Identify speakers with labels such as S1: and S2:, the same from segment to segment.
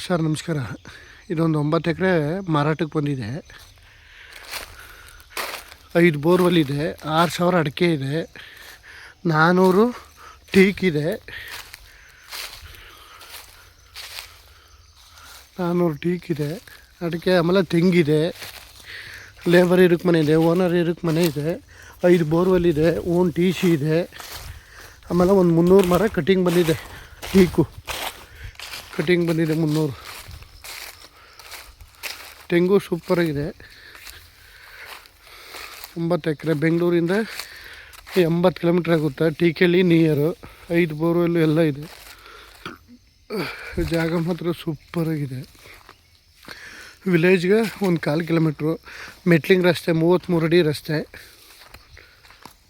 S1: Sir ನಮಸ್ಕಾರ. ಇದೊಂದು 9 ಎಕರೆ ಮಾರಾಟಕ್ಕೆ ಬಂದಿದೆ. 5 ಬೋರ್ವೆಲ್ ಇದೆ, 6,000 ಅಡಿಕೆ ಇದೆ, 400 ಟೀಕ್ ಇದೆ, 400 ಟೀಕ್ ಇದೆ, ಅಡಿಕೆ. ಆಮೇಲೆ ತೆಂಗಿದೆ, ಲೇಬರ್ ಇರೋಕ್ಕೆ ಮನೆ ಇದೆ, ಓನರ್ ಇರೋಕ್ಕೆ ಮನೆ ಇದೆ, 5 ಬೋರ್ವೆಲ್ ಇದೆ, ಓನ್ ಟಿ ಸಿ ಇದೆ. ಆಮೇಲೆ ಒಂದು 300 ಮರ ಕಟಿಂಗ್ ಬಂದಿದೆ, ಟೀಕು ಕಟಿಂಗ್ ಬಂದಿದೆ 300. ತೆಂಗು ಸೂಪರಾಗಿದೆ. 9 ಎಕರೆ, ಬೆಂಗಳೂರಿಂದ 80 ಕಿಲೋಮೀಟ್ರ್ ಆಗುತ್ತೆ. ಟೀಕೆಲ್ಲಿ ನಿಯರು, 5 ಬೋರ್ವೆಲ್ಲು ಎಲ್ಲ ಇದೆ. ಜಾಗ ಮಾತ್ರ ಸೂಪರಾಗಿದೆ. ವಿಲೇಜ್ಗೆ ಒಂದು 1/4 ಕಿಲೋಮೀಟ್ರು, ಮೆಟ್ಲಿಂಗ್ ರಸ್ತೆ, 33 ಅಡಿ ರಸ್ತೆ.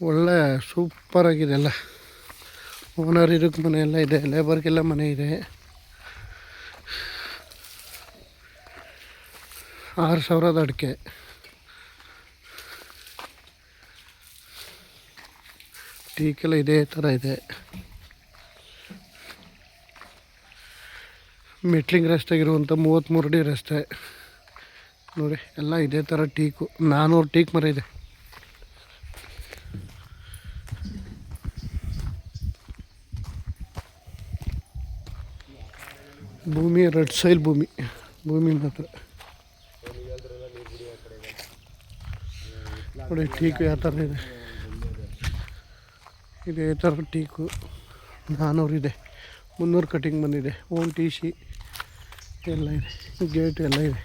S1: ಒಳ್ಳೆ ಸೂಪರಾಗಿದೆ ಎಲ್ಲ. ಓನರ್ ಇರೋಕ್ಕೆ ಮನೆ ಎಲ್ಲ ಇದೆ, ಲೇಬರ್ಗೆಲ್ಲ ಮನೆ ಇದೆ. 6,000 ಅಡಿಕೆ. ಟೀಕೆಲ್ಲ ಇದೇ ಥರ ಇದೆ. ಮೆಟ್ಲಿಂಗ್ ರಸ್ತೆಗಿರುವಂಥ 33 ಅಡಿ ರಸ್ತೆ ನೋಡಿ, ಎಲ್ಲ ಇದೇ ಥರ ಟೀಕು. 400 ಟೀಕ್ ಮರ ಇದೆ. ಭೂಮಿ ರೆಡ್ ಸೈಲ್ ಭೂಮಿ ಮಾತ್ರ ನೋಡಿ. ಟೀಕು ಯಾವ ಥರ ಇದೆ, ಇದೇ ಥರ ಟೀಕು. 400 ಇದೆ, 300 ಕಟಿಂಗ್ ಬಂದಿದೆ, ಓನ್ ಟಿ ಸಿ ಎಲ್ಲ ಇದೆ, ಗೇಟ್ ಎಲ್ಲ ಇದೆ.